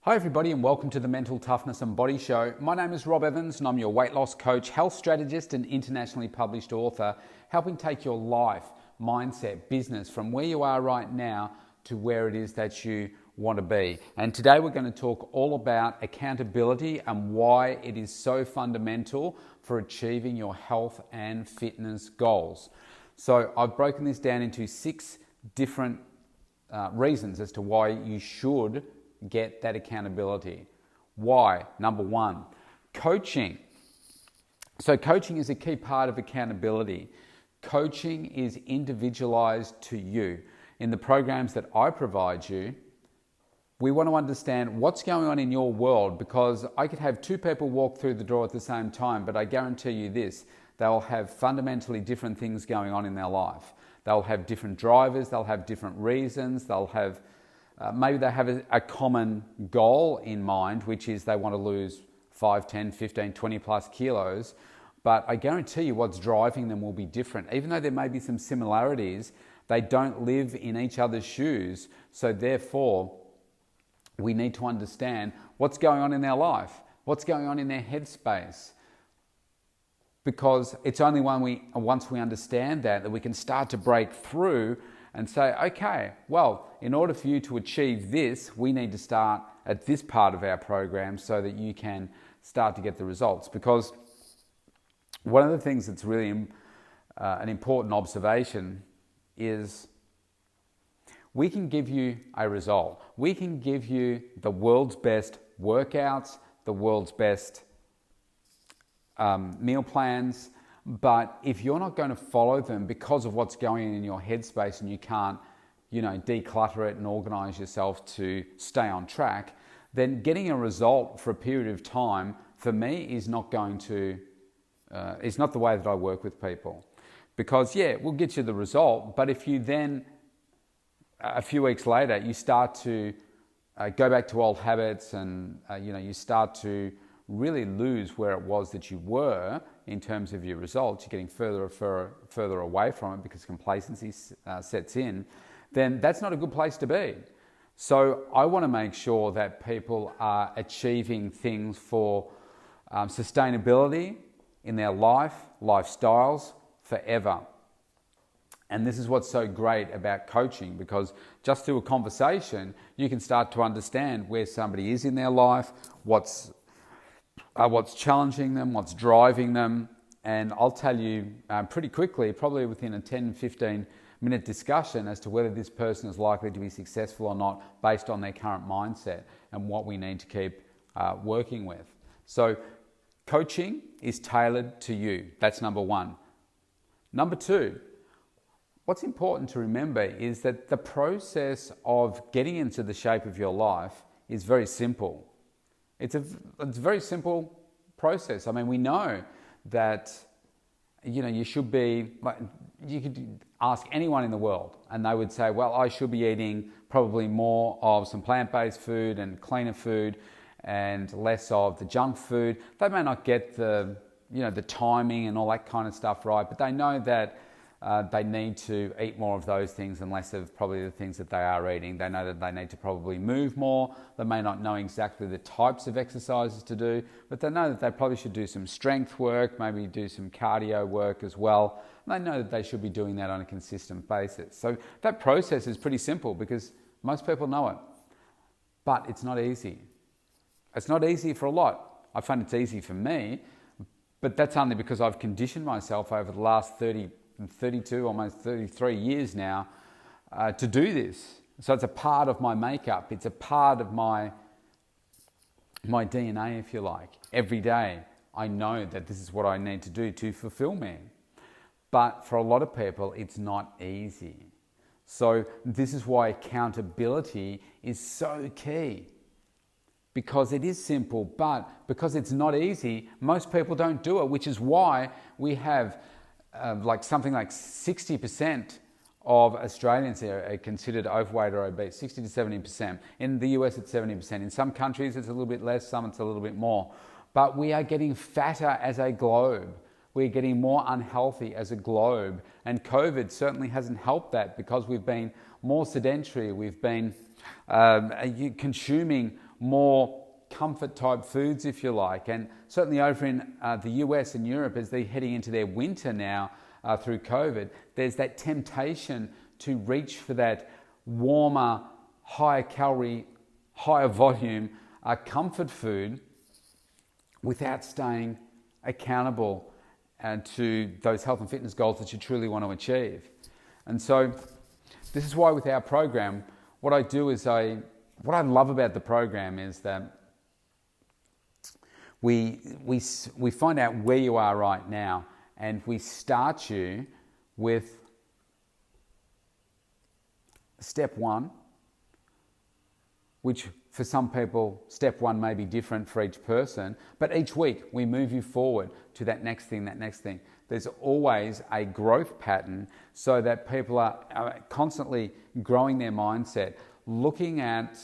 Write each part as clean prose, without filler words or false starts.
Hi everybody and welcome to the Mental Toughness and Body Show. My name is Rob Evans and I'm your weight loss coach, health strategist and internationally published author, helping take your life, mindset, business from where you are right now to where it is that you want to be. And today we're going to talk all about accountability and why it is so fundamental for achieving your health and fitness goals. So I've broken this down into 6 different reasons as to why you should get that accountability. Why? Number 1, coaching. So coaching is a key part of accountability. Coaching is individualized to you. In the programs that I provide you, we want to understand what's going on in your world, because I could have 2 people walk through the door at the same time, but I guarantee you this, they'll have fundamentally different things going on in their life. They'll have different drivers, they'll have different reasons, they'll have maybe they have a common goal in mind, which is they want to lose 5, 10, 15, 20 plus kilos. But I guarantee you what's driving them will be different. Even though there may be some similarities, they don't live in each other's shoes. So therefore, we need to understand what's going on in their life, what's going on in their headspace. Because it's only once we understand that we can start to break through and say, okay, well, in order for you to achieve this, we need to start at this part of our program so that you can start to get the results. Because one of the things that's really an important observation is we can give you a result. We can give you the world's best workouts, the world's best meal plans, but if you're not going to follow them because of what's going on in your headspace and you can't, declutter it and organize yourself to stay on track, then getting a result for a period of time, for me, is not the way that I work with people. Because, we'll get you the result, but if you then, a few weeks later, you start to go back to old habits and, you start to really lose where it was that you were in terms of your results, you're getting further away from it because complacency sets in, then that's not a good place to be. So I want to make sure that people are achieving things for sustainability in their lifestyles forever. And this is what's so great about coaching, because just through a conversation, you can start to understand where somebody is in their life, what's challenging them, what's driving them. And I'll tell you pretty quickly, probably within a 10, 15 minute discussion, as to whether this person is likely to be successful or not based on their current mindset and what we need to keep working with. So coaching is tailored to you. That's number 1. Number 2, what's important to remember is that the process of getting into the shape of your life is very simple. It's a very simple process. I mean, we know that, you should be, you could ask anyone in the world and they would say, well, I should be eating probably more of some plant-based food and cleaner food and less of the junk food. They may not get the timing and all that kind of stuff right, but they know that they need to eat more of those things and less of probably the things that they are eating. They know that they need to probably move more. They may not know exactly the types of exercises to do, but they know that they probably should do some strength work, maybe do some cardio work as well. And they know that they should be doing that on a consistent basis. So that process is pretty simple because most people know it, but it's not easy. It's not easy for a lot. I find it's easy for me, but that's only because I've conditioned myself over the last 32, almost 33 years now to do this. So it's a part of my makeup. It's a part of my DNA, if you like. Every day I know that this is what I need to do to fulfill me. But for a lot of people, it's not easy. So this is why accountability is so key. Because it is simple, but because it's not easy, most people don't do it, which is why we have something like 60% of Australians are considered overweight or obese, 60 to 70%. In the US, it's 70%. In some countries, it's a little bit less, some it's a little bit more. But we are getting fatter as a globe. We're getting more unhealthy as a globe. And COVID certainly hasn't helped that, because we've been more sedentary. We've been consuming more comfort type foods, if you like. And certainly over in the US and Europe, as they're heading into their winter now through COVID, there's that temptation to reach for that warmer, higher calorie, higher volume comfort food without staying accountable to those health and fitness goals that you truly want to achieve. And so this is why with our program, what I do is what I love about the program is that we find out where you are right now, and we start you with step one, which for some people, step one may be different for each person, but each week we move you forward to that next thing, that next thing. There's always a growth pattern so that people are constantly growing their mindset, looking at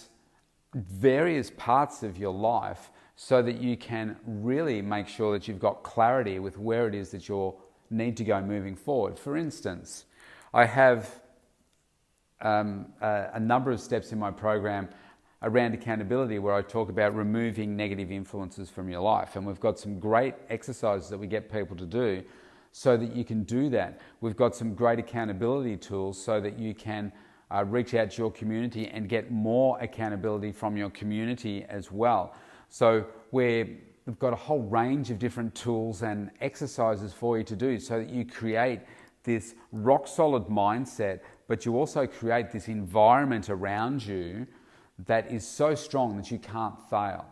various parts of your life so that you can really make sure that you've got clarity with where it is that you need to go moving forward. For instance, I have a number of steps in my program around accountability where I talk about removing negative influences from your life. And we've got some great exercises that we get people to do so that you can do that. We've got some great accountability tools so that you can reach out to your community and get more accountability from your community as well. So we've got a whole range of different tools and exercises for you to do so that you create this rock solid mindset, but you also create this environment around you that is so strong that you can't fail.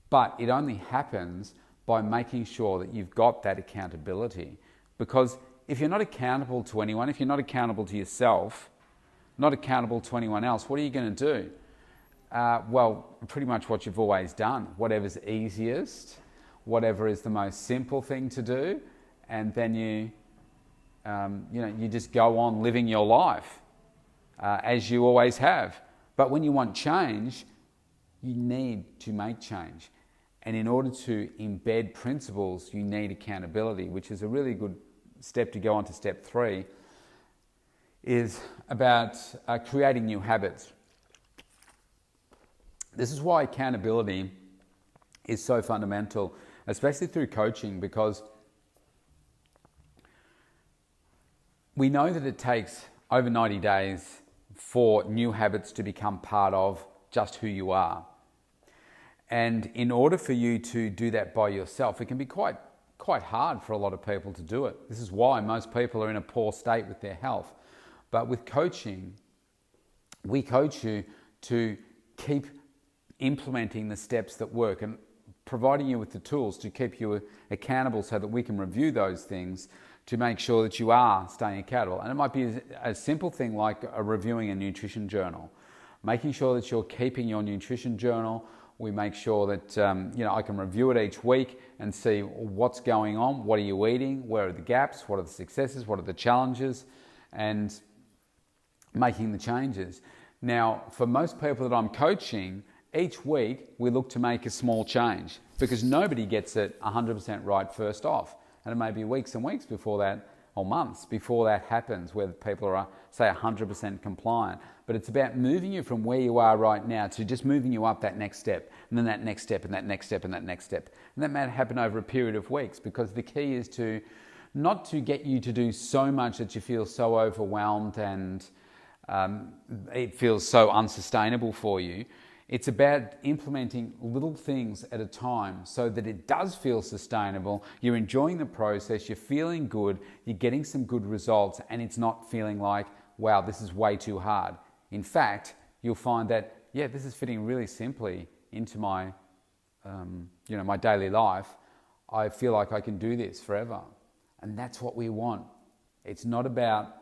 But it only happens by making sure that you've got that accountability. Because if you're not accountable to anyone, if you're not accountable to yourself, not accountable to anyone else, what are you going to do? Well, pretty much what you've always done. Whatever's easiest, whatever is the most simple thing to do, and then you just go on living your life as you always have. But when you want change, you need to make change. And in order to embed principles, you need accountability, which is a really good step to go on to step 3, is about creating new habits. This is why accountability is so fundamental, especially through coaching, because we know that it takes over 90 days for new habits to become part of just who you are. And in order for you to do that by yourself, it can be quite hard for a lot of people to do it. This is why most people are in a poor state with their health. But with coaching, we coach you to keep implementing the steps that work and providing you with the tools to keep you accountable so that we can review those things to make sure that you are staying accountable. And it might be a simple thing like reviewing a nutrition journal, making sure that you're keeping your nutrition journal. We make sure that I can review it each week and see what's going on, what are you eating, where are the gaps, what are the successes, what are the challenges, and making the changes. Now, for most people that I'm coaching, each week we look to make a small change because nobody gets it 100% right first off. And it may be weeks and weeks before that, or months before that happens, where people are, say, 100% compliant. But it's about moving you from where you are right now to just moving you up that next step, and then that next step, and that next step, and that next step. And that may happen over a period of weeks, because the key is to not to get you to do so much that you feel so overwhelmed and it feels so unsustainable for you. It's about implementing little things at a time so that it does feel sustainable. You're enjoying the process, you're feeling good, you're getting some good results, and it's not feeling like, wow, this is way too hard. In fact, you'll find that, yeah, this is fitting really simply into my, my daily life. I feel like I can do this forever. And that's what we want. It's not about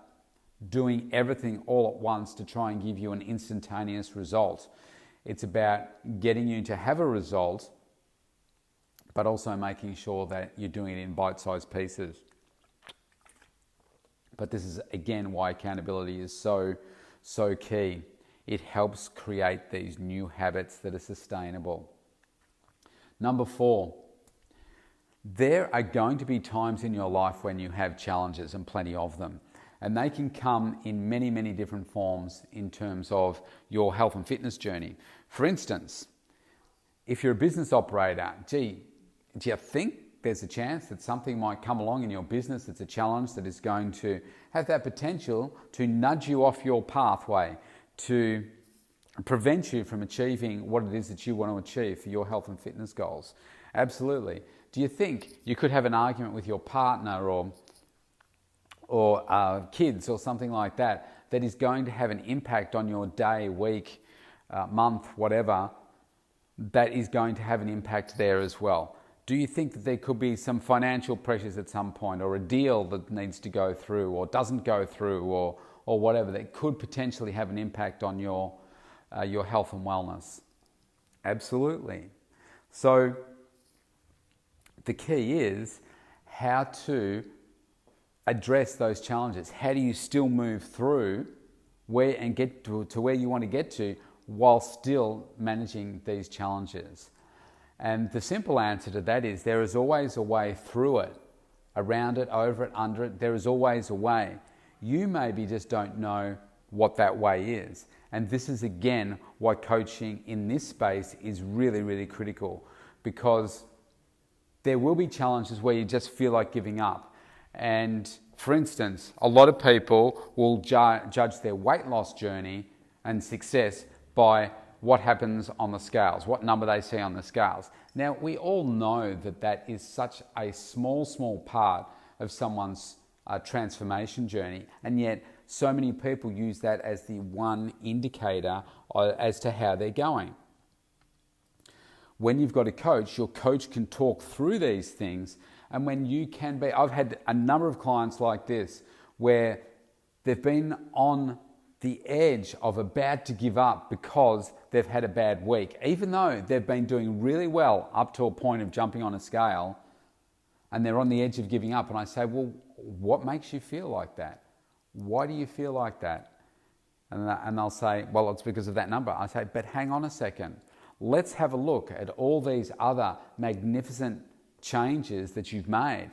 doing everything all at once to try and give you an instantaneous result. It's about getting you to have a result, but also making sure that you're doing it in bite-sized pieces. But this is, again, why accountability is so key. It helps create these new habits that are sustainable. Number 4, there are going to be times in your life when you have challenges, and plenty of them. And they can come in many, many different forms in terms of your health and fitness journey. For instance, if you're a business operator, do you think there's a chance that something might come along in your business that's a challenge that is going to have that potential to nudge you off your pathway, to prevent you from achieving what it is that you want to achieve for your health and fitness goals? Absolutely. Do you think you could have an argument with your partner or kids or something like that that is going to have an impact on your day, week, month, whatever, that is going to have an impact there as well? Do you think that there could be some financial pressures at some point, or a deal that needs to go through or doesn't go through, or whatever, that could potentially have an impact on your health and wellness? Absolutely. So the key is how to address those challenges. How do you still move through and get to where you want to get to while still managing these challenges? And the simple answer to that is there is always a way through it, around it, over it, under it. There is always a way. You maybe just don't know what that way is. And this is, again, why coaching in this space is really, really critical, because there will be challenges where you just feel like giving up. And for instance, a lot of people will judge their weight loss journey and success by what happens on the scales, what number they see on the scales. Now, we all know that that is such a small part of someone's transformation journey, and yet so many people use that as the one indicator as to how they're going. When you've got a coach, your coach can talk through these things, and when you can be... I've had a number of clients like this where they've been on the edge of about to give up because they've had a bad week, even though they've been doing really well up to a point of jumping on a scale, and they're on the edge of giving up. And I say, well, what makes you feel like that? Why do you feel like that? And they'll say, well, it's because of that number. I say, but hang on a second. Let's have a look at all these other magnificent changes that you've made.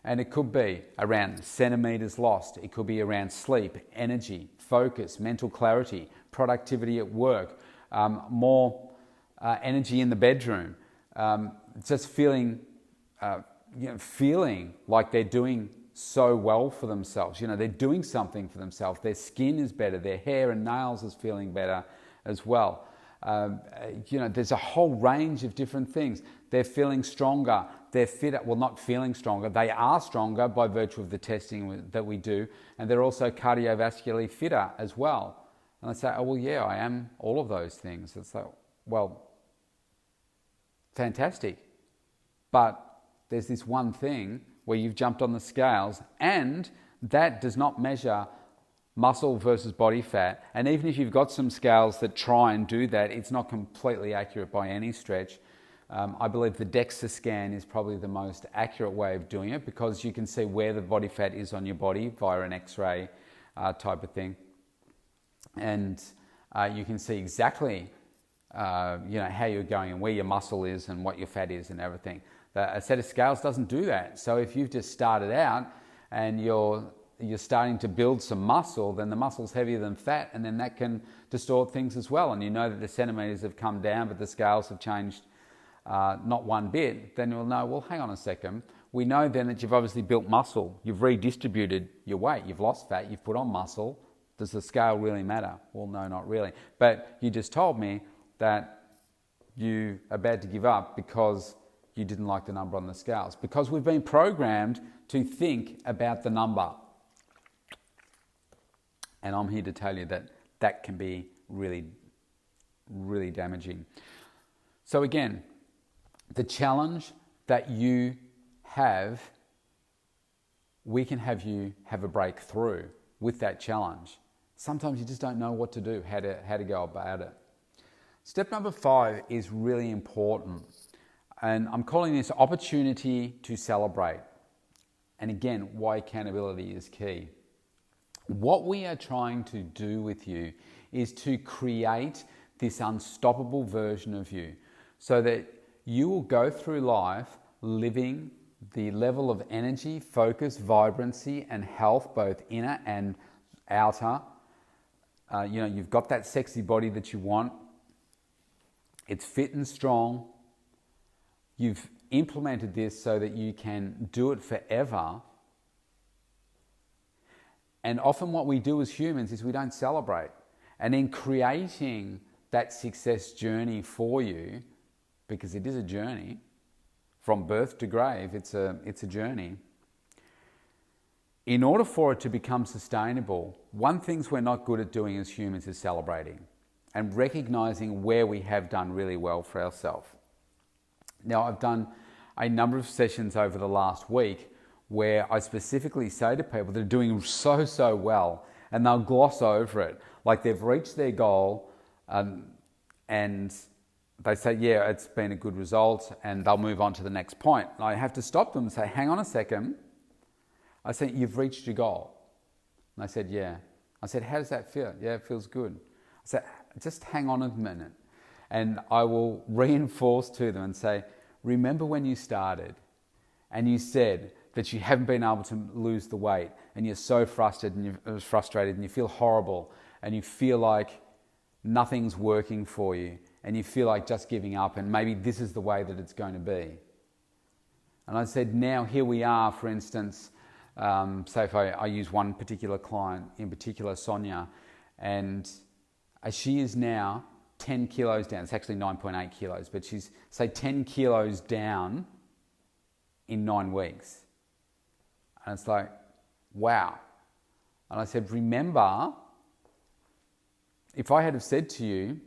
And it could be around centimeters lost. It could be around sleep, energy, focus, mental clarity, productivity at work, more energy in the bedroom, just feeling like they're doing so well for themselves. They're doing something for themselves. Their skin is better. Their hair and nails is feeling better as well. There's a whole range of different things. They're feeling stronger. They're fitter. Well, not feeling stronger. They are stronger by virtue of the testing that we do. And they're also cardiovascularly fitter as well. And I say, oh, well, yeah, I am all of those things. It's like, well, fantastic. But there's this one thing where you've jumped on the scales, and that does not measure muscle versus body fat. And even if you've got some scales that try and do that, it's not completely accurate by any stretch. I believe the DEXA scan is probably the most accurate way of doing it, because you can see where the body fat is on your body via an X-ray type of thing. And you can see exactly how you're going and where your muscle is and what your fat is and everything. A set of scales doesn't do that. So if you've just started out and you're starting to build some muscle, then the muscle's heavier than fat, and then that can distort things as well. And you know that the centimeters have come down, but the scales have changed not one bit. Then you'll know, well, hang on a second. We know then that you've obviously built muscle. You've redistributed your weight. You've lost fat. You've put on muscle. Does the scale really matter? Well, no, not really. But you just told me that you are about to give up because you didn't like the number on the scales. Because we've been programmed to think about the number. And I'm here to tell you that that can be really, really damaging. So again, the challenge that you have, we can have you have a breakthrough with that challenge. Sometimes you just don't know what to do, how to go about it. Step number 5 is really important. And I'm calling this opportunity to celebrate. And again, why accountability is key. What we are trying to do with you is to create this unstoppable version of you, so that you will go through life living the level of energy, focus, vibrancy, and health, both inner and outer. You've got that sexy body that you want. It's fit and strong. You've implemented this so that you can do it forever. And often what we do as humans is we don't celebrate. And in creating that success journey for you, because it is a journey, from birth to grave, it's a journey. In order for it to become sustainable, one thing we're not good at doing as humans is celebrating and recognizing where we have done really well for ourselves. Now, I've done a number of sessions over the last week where I specifically say to people that are doing so well, and they'll gloss over it, like they've reached their goal, and they say, yeah, it's been a good result, and they'll move on to the next point. And I have to stop them and say, hang on a second. I said, you've reached your goal. And they said, yeah. I said, how does that feel? Yeah, it feels good. I said, just hang on a minute. And I will reinforce to them and say, remember when you started and you said that you haven't been able to lose the weight and you're so frustrated and you feel horrible and you feel like nothing's working for you and you feel like just giving up and maybe this is the way that it's going to be. And I said, now here we are, for instance, say if I use one particular client, in particular Sonia, and she is now 10 kilos down. It's actually 9.8 kilos, but she's, say, 10 kilos down in 9 weeks. And it's like, wow. And I said, remember, if I had have said to you,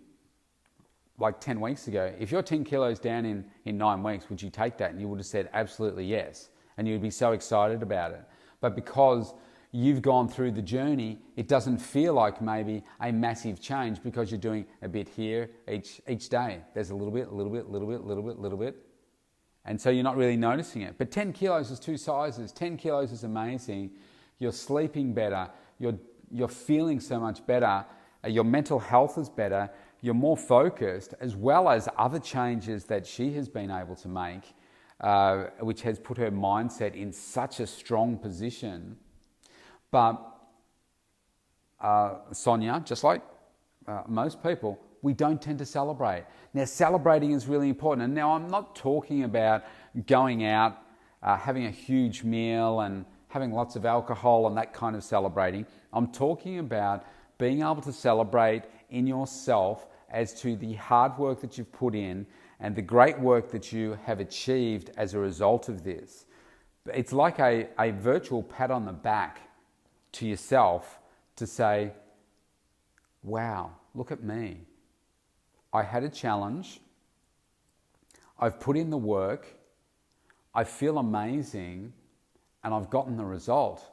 like 10 weeks ago, if you're 10 kilos down in 9 weeks, would you take that? And you would have said, absolutely yes. And you'd be so excited about it. But because you've gone through the journey, it doesn't feel like maybe a massive change because you're doing a bit here each day. There's a little bit. And so you're not really noticing it. But 10 kilos is 2 sizes. 10 kilos is amazing. You're sleeping better. You're feeling so much better. Your mental health is better. You're more focused, as well as other changes that she has been able to make, which has put her mindset in such a strong position. But Sonia, just like most people, we don't tend to celebrate. Now, celebrating is really important. And now I'm not talking about going out, having a huge meal and having lots of alcohol and that kind of celebrating. I'm talking about being able to celebrate in yourself as to the hard work that you've put in and the great work that you have achieved as a result of this. It's like a virtual pat on the back to yourself to say, wow, look at me. I had a challenge. I've put in the work. I feel amazing and I've gotten the result.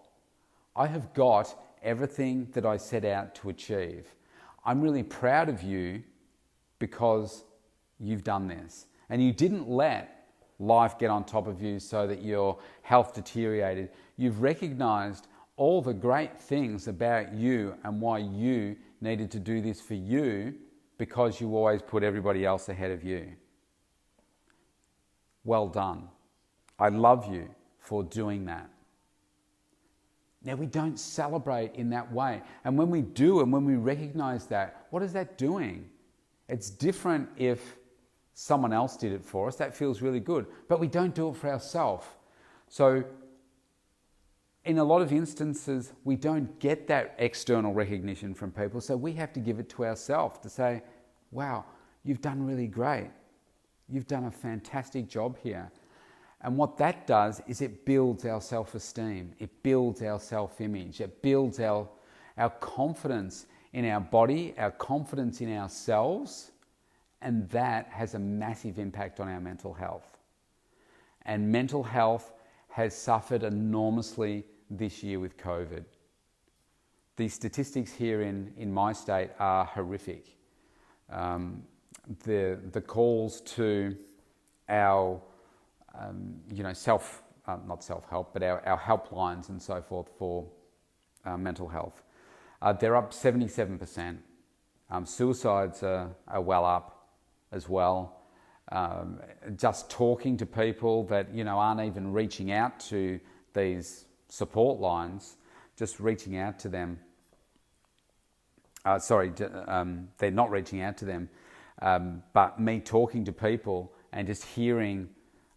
I have got everything that I set out to achieve. I'm really proud of you because you've done this. And you didn't let life get on top of you so that your health deteriorated. You've recognized all the great things about you and why you needed to do this for you because you always put everybody else ahead of you. Well done. I love you for doing that. Now, we don't celebrate in that way. And when we do and when we recognize that, what is that doing? It's different if someone else did it for us. That feels really good. But we don't do it for ourselves. So in a lot of instances, we don't get that external recognition from people. So we have to give it to ourselves to say, wow, you've done really great. You've done a fantastic job here. And what that does is it builds our self-esteem. It builds our self-image. It builds our confidence in our body, our confidence in ourselves. And that has a massive impact on our mental health. And mental health has suffered enormously this year with COVID. The statistics here in my state are horrific. The calls to our not self-help, but our helplines and so forth for mental health. They're up 77%. Suicides are well up as well. Just talking to people that aren't even reaching out to these support lines, just reaching out to them. They're not reaching out to them. But me talking to people and just hearing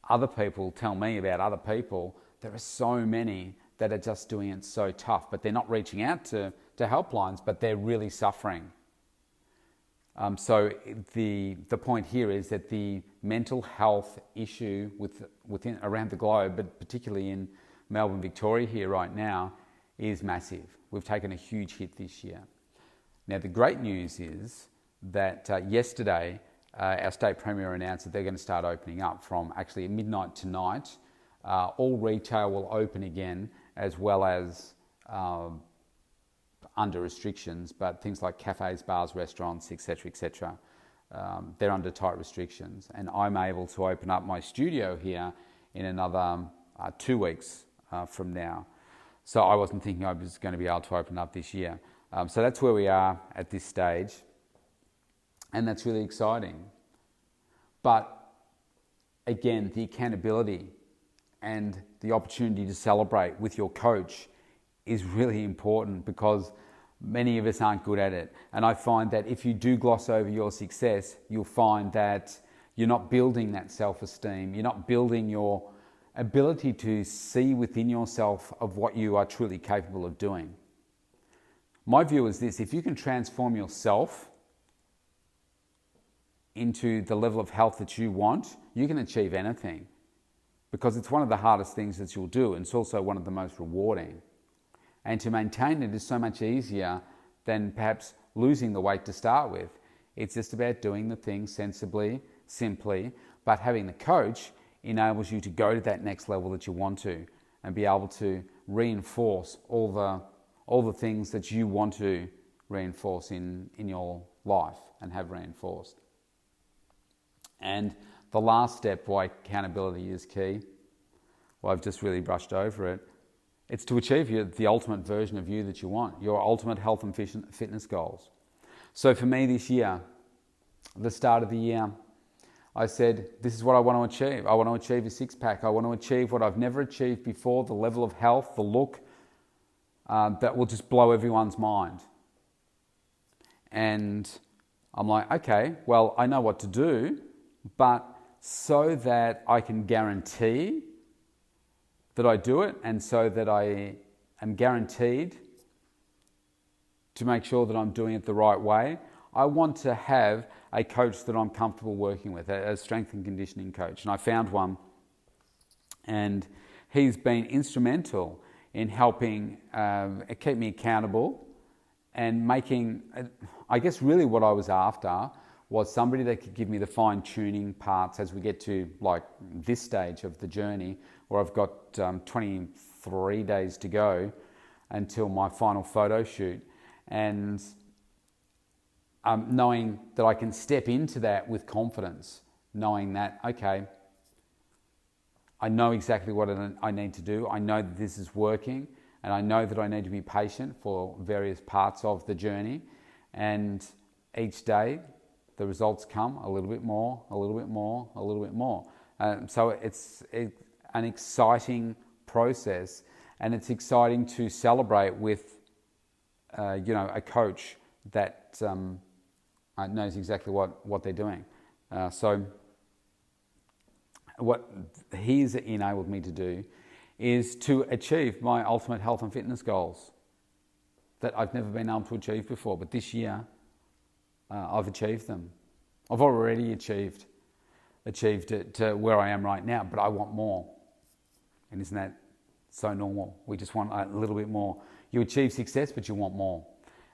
other people tell me about other people, there are so many that are just doing it so tough, but they're not reaching out to helplines, but they're really suffering. So the point here is that the mental health issue within around the globe, but particularly in Melbourne, Victoria here right now, is massive. We've taken a huge hit this year. Now the great news is that yesterday our state premier announced that they're going to start opening up from actually midnight tonight. All retail will open again, as well as under restrictions, but things like cafes, bars, restaurants, etc., they're under tight restrictions. And I'm able to open up my studio here in another 2 weeks from now. So I wasn't thinking I was going to be able to open up this year. So that's where we are at this stage. And that's really exciting. But again, the accountability and the opportunity to celebrate with your coach is really important, because many of us aren't good at it. And I find that if you do gloss over your success, you'll find that you're not building that self-esteem. You're not building your ability to see within yourself of what you are truly capable of doing. My view is this: if you can transform yourself into the level of health that you want, you can achieve anything, because it's one of the hardest things that you'll do, and it's also one of the most rewarding. And to maintain it is so much easier than perhaps losing the weight to start with. It's just about doing the things sensibly, simply, but having the coach enables you to go to that next level that you want to, and be able to reinforce all the things that you want to reinforce in your life and have reinforced. And the last step why accountability is key, well, I've just really brushed over it. It's to achieve the ultimate version of you that you want, your ultimate health and fitness goals. So for me this year, the start of the year, I said, this is what I want to achieve. I want to achieve a six-pack. I want to achieve what I've never achieved before, the level of health, the look, that will just blow everyone's mind. And I'm like, okay, well, I know what to do, but so that I can guarantee that I do it, and so that I am guaranteed to make sure that I'm doing it the right way, I want to have a coach that I'm comfortable working with, a strength and conditioning coach. And I found one, and he's been instrumental in helping keep me accountable and making, I guess really what I was after was somebody that could give me the fine-tuning parts as we get to like this stage of the journey, where I've got 23 days to go until my final photo shoot. And knowing that I can step into that with confidence, knowing that, okay, I know exactly what I need to do. I know that this is working, and I know that I need to be patient for various parts of the journey. And each day, the results come a little bit more, a little bit more, a little bit more. So it's an exciting process, and it's exciting to celebrate with, a coach that knows exactly what they're doing. So what he's enabled me to do is to achieve my ultimate health and fitness goals that I've never been able to achieve before. But this year, I've achieved them. I've already achieved it to where I am right now, but I want more. And isn't that so normal? We just want a little bit more. You achieve success, but you want more.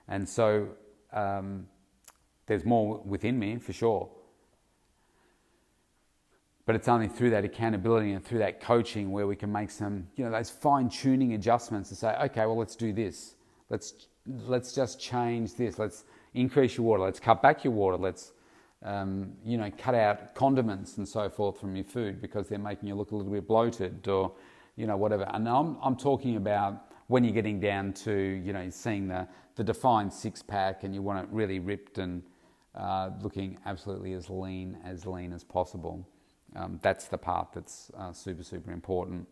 And so there's more within me, for sure. But it's only through that accountability and through that coaching where we can make some, those fine-tuning adjustments to say, okay, well, let's do this. Let's just change this. Let's increase your water. Let's cut back your water. Let's, cut out condiments and so forth from your food because they're making you look a little bit bloated or, whatever. And I'm talking about when you're getting down to, seeing the defined six-pack and you want it really ripped and looking absolutely as lean as possible. That's the part that's super, super important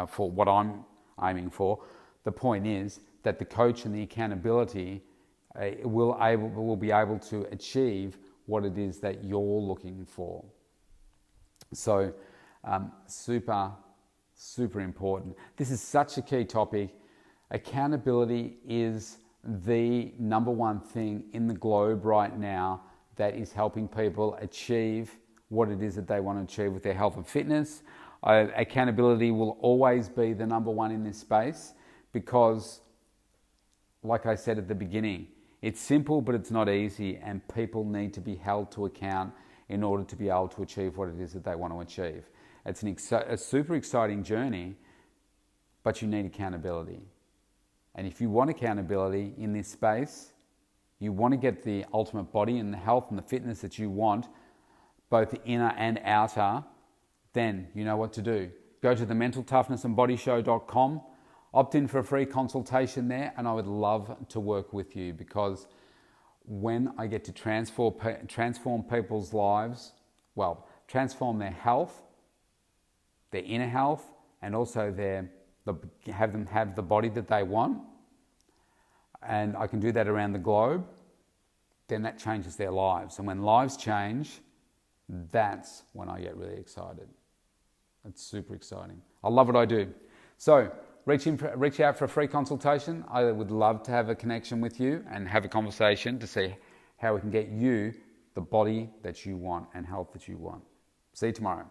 for what I'm aiming for. The point is that the coach and the accountability will be able to achieve what it is that you're looking for. So super important. This is such a key topic. Accountability is the number one thing in the globe right now that is helping people achieve what it is that they want to achieve with their health and fitness. Accountability will always be the number one in this space because, like I said at the beginning, it's simple but it's not easy, and people need to be held to account in order to be able to achieve what it is that they want to achieve. It's a super exciting journey, but you need accountability. And if you want accountability in this space, you want to get the ultimate body and the health and the fitness that you want, both inner and outer, then you know what to do. Go to thementaltoughnessandbodyshow.com, opt in for a free consultation there, and I would love to work with you, because when I get to transform people's lives, transform their health, their inner health, and also have them have the body that they want, and I can do that around the globe, then that changes their lives. And when lives change, that's when I get really excited. It's super exciting. I love what I do. So reach out for a free consultation. I would love to have a connection with you and have a conversation to see how we can get you the body that you want and health that you want. See you tomorrow.